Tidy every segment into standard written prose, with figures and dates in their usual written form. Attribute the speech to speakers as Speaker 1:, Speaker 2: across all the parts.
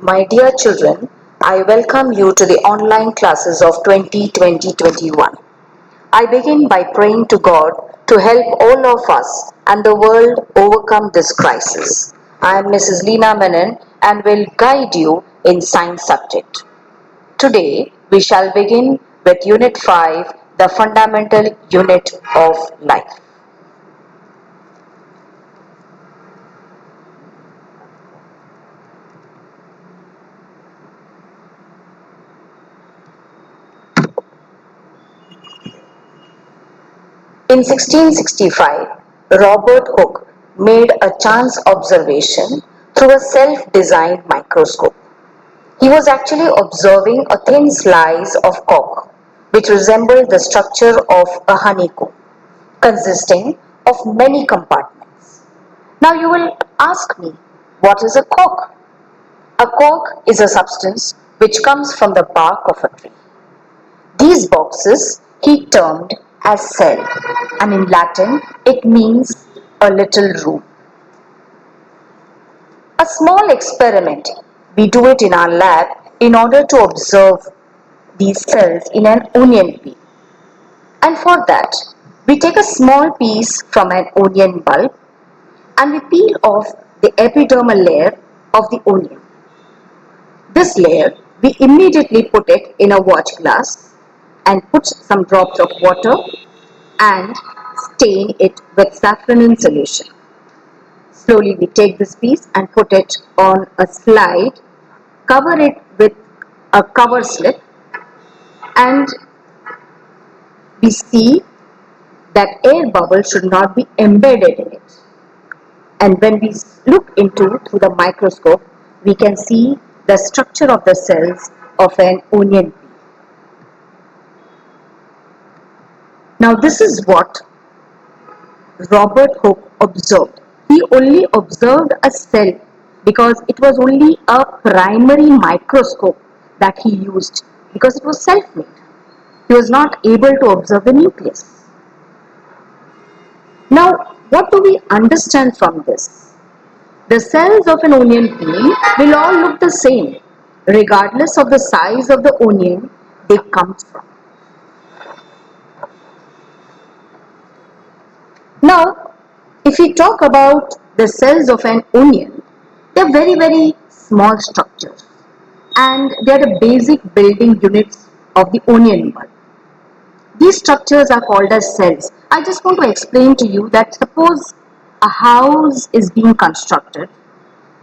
Speaker 1: My dear children, I welcome you to the online classes of 2020-21. I begin by praying to God to help all of us and the world overcome this crisis. I am Mrs. Leena Menon and will guide you in science subject. Today, we shall begin with Unit 5, the fundamental unit of life. In 1665, Robert Hooke made a chance observation through a self-designed microscope. He was actually observing a thin slice of cork, which resembled the structure of a honeycomb, consisting of many compartments. Now you will ask me, what is a cork? A cork is a substance which comes from the bark of a tree. These boxes he termed as cell, and in Latin it means a little room. A small experiment, we do it in our lab in order to observe these cells in an onion peel. And for that, we take a small piece from an onion bulb and we peel off the epidermal layer of the onion. This layer, we immediately put it in a watch glass and put some drops of water and stain it with saffron in solution. Slowly we take this piece and put it on a slide, cover it with a cover slip, and we see that air bubble should not be embedded in it. And when we look into through the microscope, we can see the structure of the cells of an onion peel. Now this is what Robert Hooke observed. He only observed a cell because it was only a primary microscope that he used because it was self-made. He was not able to observe the nucleus. Now, what do we understand from this? The cells of an onion peel will all look the same, regardless of the size of the onion they come from. Now, if we talk about the cells of an onion, they are very, very small structures and they are the basic building units of the onion bulb. These structures are called as cells. I just want to explain to you that suppose a house is being constructed,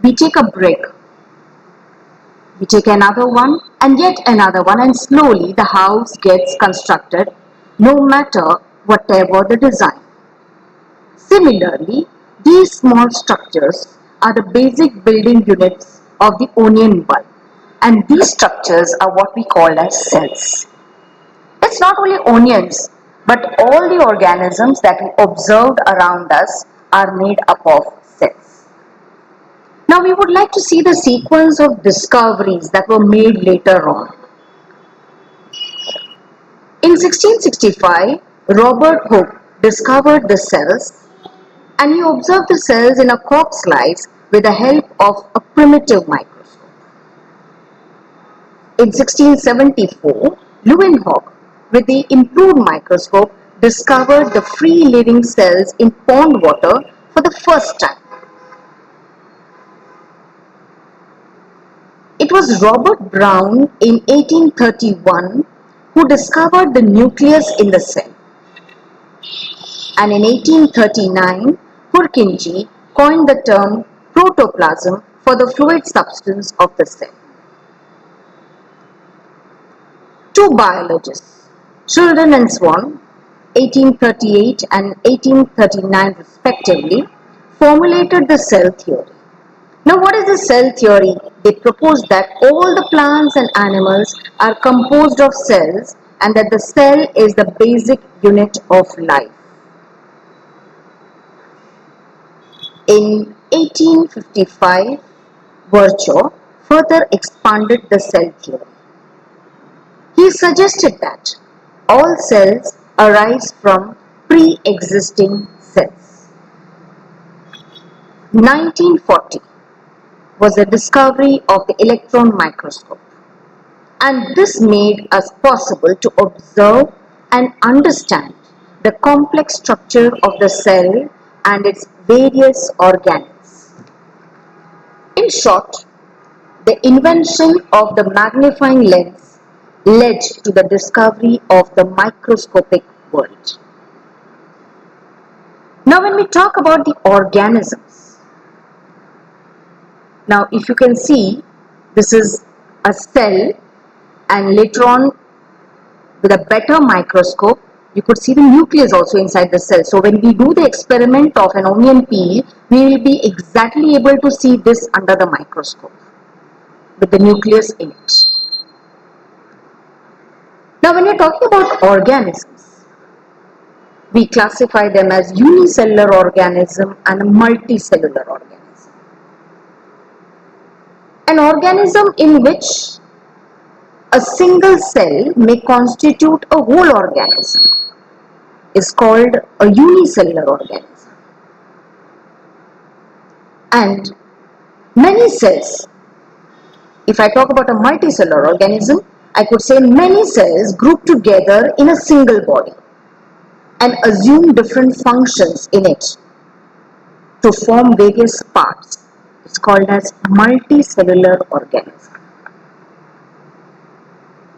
Speaker 1: we take a brick, we take another one and yet another one, and slowly the house gets constructed no matter whatever the design. Similarly, these small structures are the basic building units of the onion bulb, and these structures are what we call as cells. It's not only onions, but all the organisms that we observed around us are made up of cells. Now we would like to see the sequence of discoveries that were made later on. In 1665, Robert Hooke discovered the cells and he observed the cells in a cork slice with the help of a primitive microscope. In 1674, Leeuwenhoek, with the improved microscope, discovered the free living cells in pond water for the first time. It was Robert Brown in 1831 who discovered the nucleus in the cell. And in 1839, Purkinje coined the term protoplasm for the fluid substance of the cell. Two biologists, Schulden and Swan, 1838 and 1839 respectively, formulated the cell theory. Now what is the cell theory? They proposed that all the plants and animals are composed of cells and that the cell is the basic unit of life. In 1855, Virchow further expanded the cell theory. He suggested that all cells arise from pre-existing cells. 1940, was the discovery of the electron microscope. And this made us possible to observe and understand the complex structure of the cell and its various organelles. In short, the invention of the magnifying lens led to the discovery of the microscopic world. Now when we talk about the organisms, now if you can see, this is a cell, and later on with a better microscope you could see the nucleus also inside the cell. So when we do the experiment of an onion peel, we will be exactly able to see this under the microscope with the nucleus in it. Now when we are talking about organisms, we classify them as unicellular organism and a multicellular organism. An organism in which a single cell may constitute a whole organism is called a unicellular organism. And many cells, if I talk about a multicellular organism, I could say many cells group together in a single body and assume different functions in it to form various parts. It's called as multicellular organism.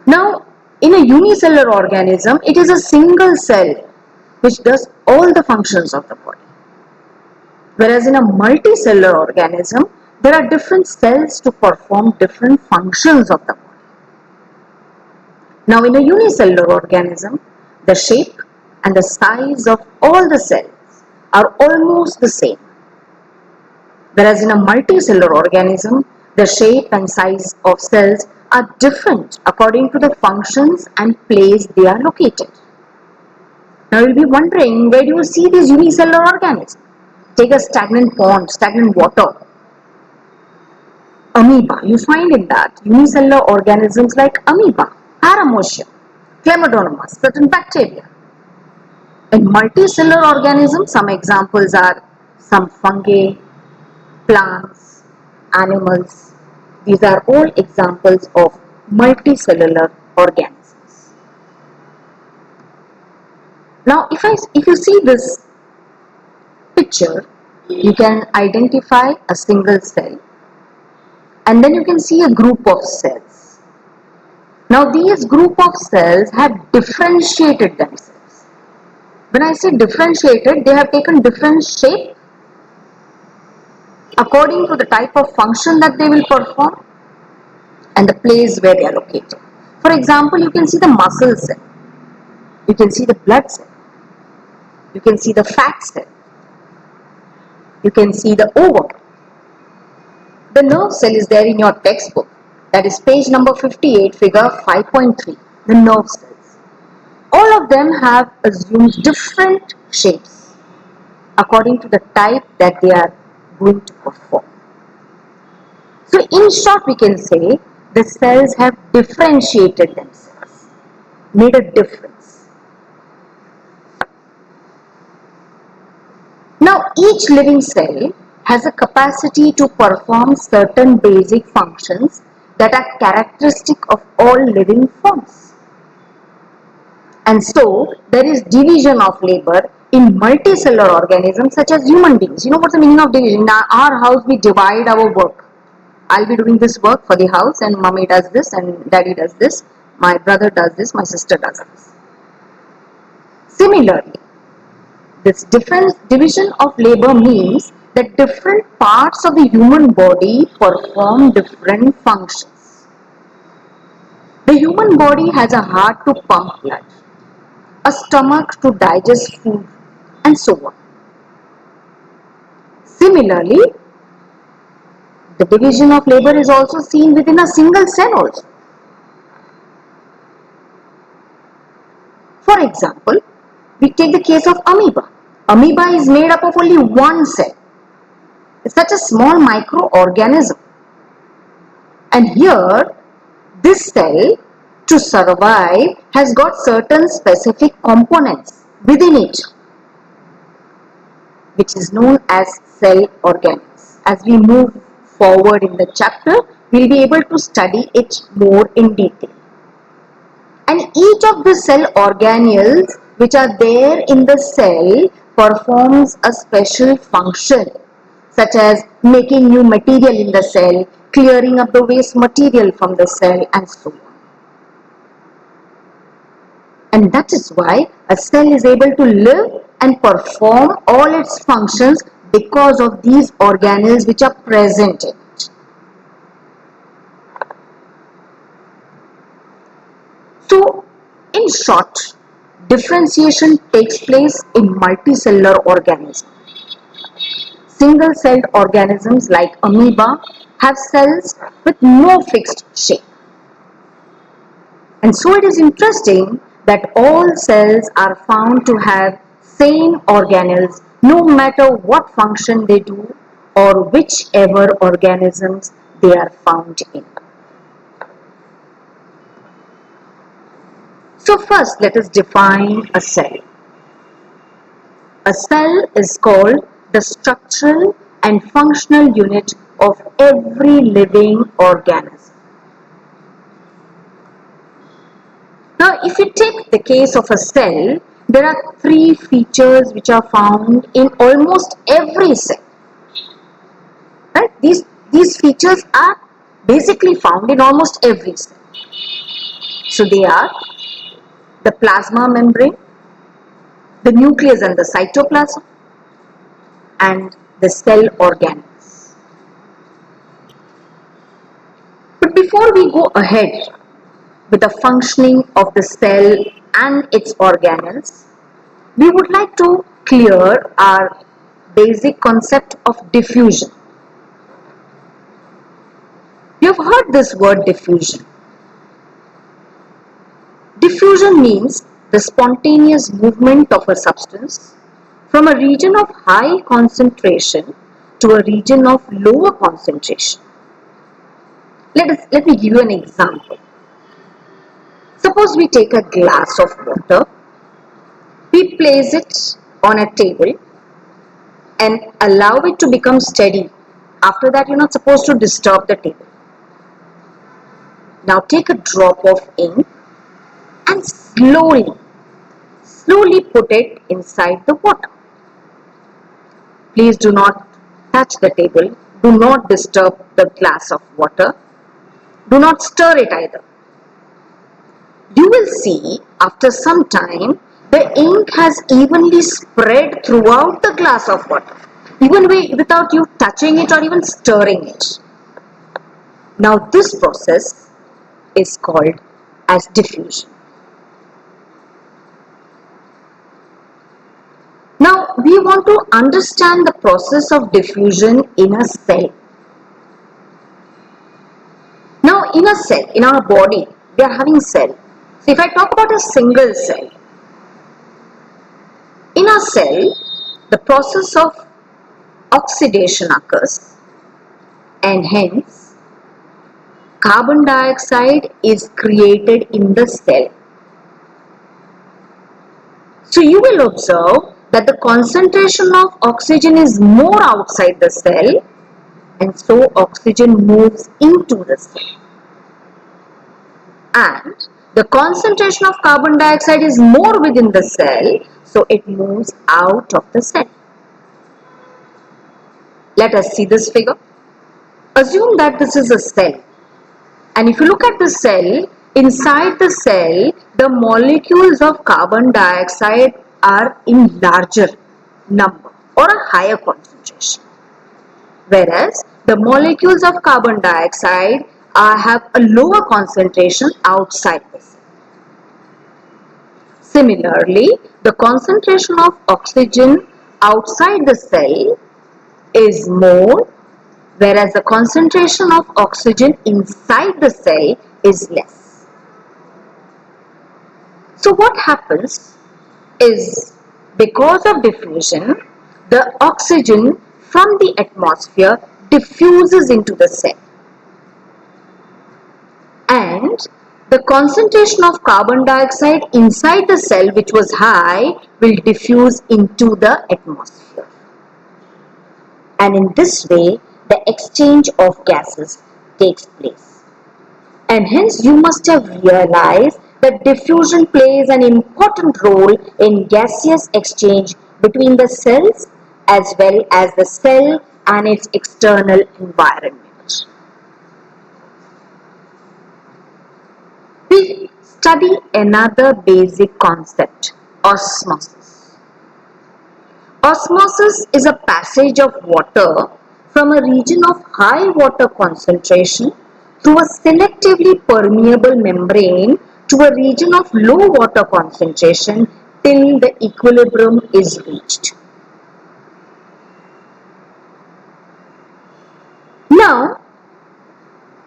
Speaker 1: Now, in a unicellular organism, it is a single cell which does all the functions of the body. Whereas in a multicellular organism, there are different cells to perform different functions of the body. Now in a unicellular organism, the shape and the size of all the cells are almost the same. Whereas in a multicellular organism, the shape and size of cells are different according to the functions and place they are located. Now you'll be wondering, where do you see these unicellular organisms? Take a stagnant pond, stagnant water. Amoeba, you find in that unicellular organisms like amoeba, Paramosia, Chlamydomonas, certain bacteria. In multicellular organisms, some examples are some fungi, plants, animals. These are all examples of multicellular organisms. Now, if you see this picture, you can identify a single cell, and then you can see a group of cells. Now, these group of cells have differentiated themselves. When I say differentiated, they have taken different shape according to the type of function that they will perform and the place where they are located. For example, you can see the muscle cell, you can see the blood cell, you can see the fat cell, you can see the ovum. The nerve cell is there in your textbook, that is page number 58, figure 5.3, the nerve cells. All of them have assumed different shapes according to the type that they are going to perform. So in short, we can say the cells have differentiated themselves, made a difference. Now each living cell has a capacity to perform certain basic functions that are characteristic of all living forms. And so there is division of labor in multicellular organisms such as human beings. You know what's the meaning of division? In our house we divide our work. I'll be doing this work for the house, and mommy does this and daddy does this, my brother does this, my sister does this. Similarly, this division of labor means that different parts of the human body perform different functions. The human body has a heart to pump blood, a stomach to digest food, and so on. Similarly, the division of labor is also seen within a single cell also. For example, we take the case of amoeba. Amoeba is made up of only one cell. It's such a small microorganism. And here, this cell, to survive, has got certain specific components within it, which is known as cell organelles. As we move forward in the chapter, we'll be able to study it more in detail. And each of the cell organelles which are there in the cell performs a special function, such as making new material in the cell, clearing up the waste material from the cell, and so on. And that is why a cell is able to live and perform all its functions because of these organelles which are present in it. So, in short, differentiation takes place in multicellular organisms. Single-celled organisms like amoeba have cells with no fixed shape. And so it is interesting that all cells are found to have same organelles no matter what function they do or whichever organisms they are found in. So first let us define a cell. A cell is called the structural and functional unit of every living organism. Now, if you take the case of a cell, there are three features which are found in almost every cell. Right? These features are basically found in almost every cell. So they are the plasma membrane, the nucleus and the cytoplasm, and the cell organelles. But before we go ahead with the functioning of the cell and its organelles, we would like to clear our basic concept of diffusion. You have heard this word diffusion. Diffusion means the spontaneous movement of a substance from a region of high concentration to a region of lower concentration. Let me give you an example. Suppose we take a glass of water, we place it on a table and allow it to become steady. After that, you're not supposed to disturb the table. Now take a drop of ink and slowly put it inside the water. Please do not touch the table. Do not disturb the glass of water. Do not stir it either. You will see after some time the ink has evenly spread throughout the glass of water, even without you touching it or even stirring it. Now this process is called as diffusion. Now we want to understand the process of diffusion in a cell. Now in a cell, in our body, we are having cell. So if I talk about a single cell, in a cell, the process of oxidation occurs and hence carbon dioxide is created in the cell. So you will observe that the concentration of oxygen is more outside the cell and so oxygen moves into the cell. And the concentration of carbon dioxide is more within the cell, so it moves out of the cell. Let us see this figure. Assume that this is a cell. And if you look at the cell, inside the cell, the molecules of carbon dioxide are in larger number or a higher concentration. Whereas the molecules of carbon dioxide have a lower concentration outside the cell. Similarly, the concentration of oxygen outside the cell is more, whereas the concentration of oxygen inside the cell is less. So what happens is, because of diffusion, the oxygen from the atmosphere diffuses into the cell. And the concentration of carbon dioxide inside the cell, which was high, will diffuse into the atmosphere. And in this way, the exchange of gases takes place. And hence you must have realized that diffusion plays an important role in gaseous exchange between the cells as well as the cell and its external environment. We study another basic concept, osmosis. Osmosis is a passage of water from a region of high water concentration through a selectively permeable membrane to a region of low water concentration till the equilibrium is reached. Now,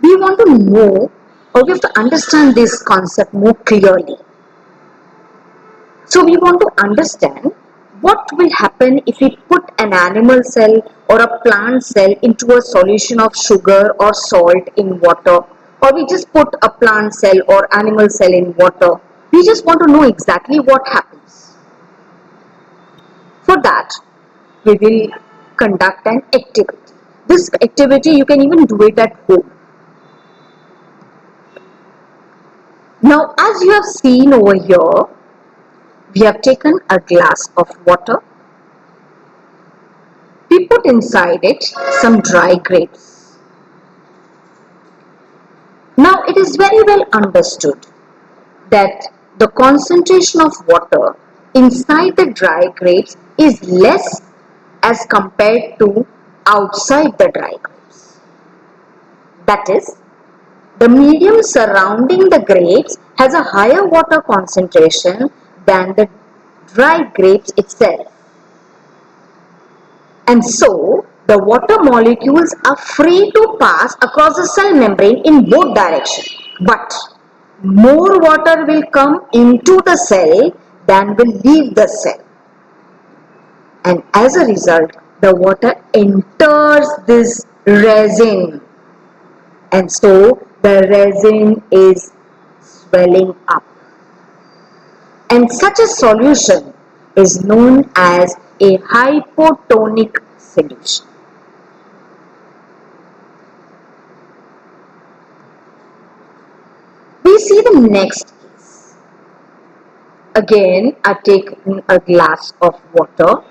Speaker 1: we want to know or we have to understand this concept more clearly. So we want to understand what will happen if we put an animal cell or a plant cell into a solution of sugar or salt in water, or we just put a plant cell or animal cell in water. We just want to know exactly what happens. For that, we will conduct an activity. This activity you can even do it at home. Now, as you have seen over here, we have taken a glass of water. We put inside it some dry grapes. Now it is very well understood that the concentration of water inside the dry grapes is less as compared to outside the dry grapes. That is, the medium surrounding the grapes has a higher water concentration than the dry grapes itself. And so, the water molecules are free to pass across the cell membrane in both directions. But more water will come into the cell than will leave the cell. And as a result, the water enters this resin. And so, the resin is swelling up. And such a solution is known as a hypotonic solution. We see the next case. Again, I've taken a glass of water.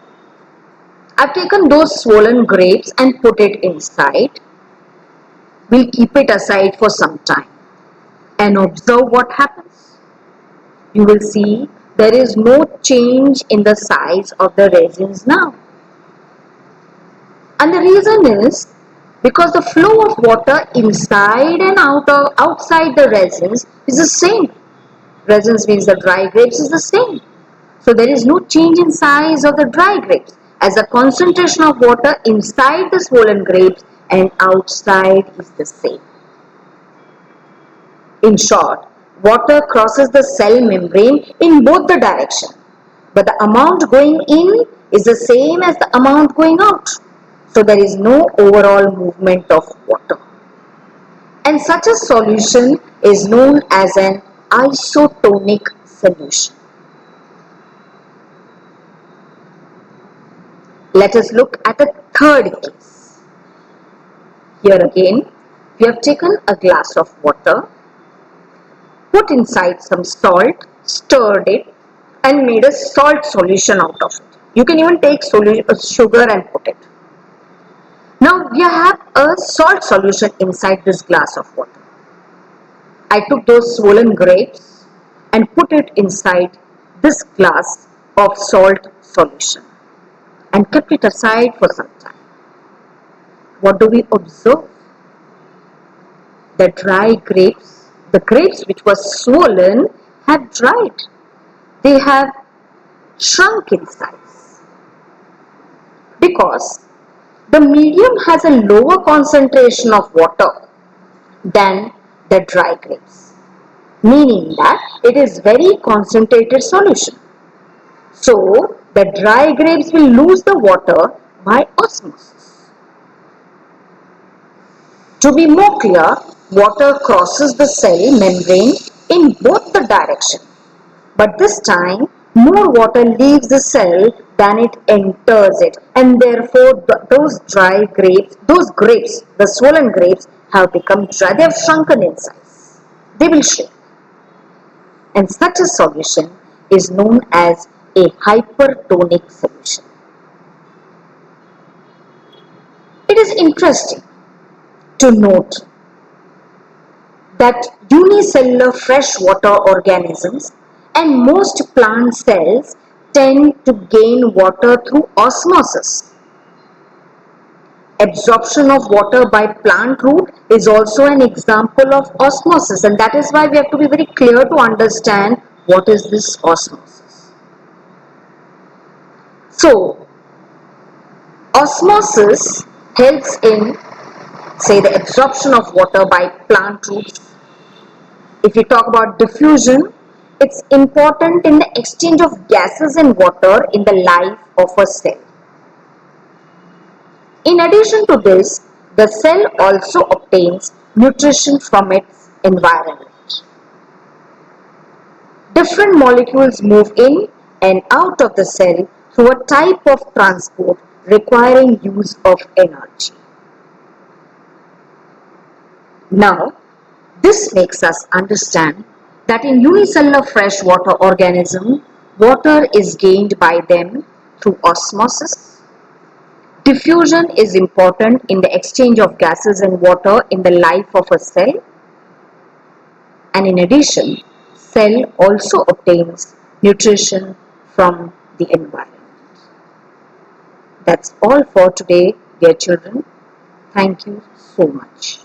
Speaker 1: I've taken those swollen grapes and put it inside. We'll keep it aside for some time and observe what happens. You will see there is no change in the size of the resins now. And the reason is because the flow of water inside and outside the resins is the same. Resins means the dry grapes is the same. So there is no change in size of the dry grapes as the concentration of water inside the swollen grapes and outside is the same. In short, water crosses the cell membrane in both the directions, but the amount going in is the same as the amount going out. So there is no overall movement of water. And such a solution is known as an isotonic solution. Let us look at a third case. Here again, we have taken a glass of water, put inside some salt, stirred it, and made a salt solution out of it. You can even take sugar and put it. Now we have a salt solution inside this glass of water. I took those swollen grapes and put it inside this glass of salt solution and kept it aside for some time. What do we observe? The dry grapes, the grapes which were swollen have dried. They have shrunk in size because the medium has a lower concentration of water than the dry grapes, meaning that it is very concentrated solution. So, the dry grapes will lose the water by osmosis. To be more clear, water crosses the cell membrane in both the directions, but this time more water leaves the cell than it enters it, and therefore those grapes, the swollen grapes, have become dry. They have shrunken in size. They will shrink, and such a solution is known as a hypertonic solution. It is interesting to note that unicellular freshwater organisms and most plant cells tend to gain water through osmosis. Absorption of water by plant root is also an example of osmosis, and that is why we have to be very clear to understand what is this osmosis. So, osmosis helps in, say, the absorption of water by plant roots. If we talk about diffusion, it's important in the exchange of gases and water in the life of a cell. In addition to this, the cell also obtains nutrition from its environment. Different molecules move in and out of the cell through a type of transport requiring use of energy. Now, this makes us understand that in unicellular freshwater organism, water is gained by them through osmosis. Diffusion is important in the exchange of gases and water in the life of a cell. And in addition, cell also obtains nutrition from the environment. That's all for today, dear children. Thank you so much.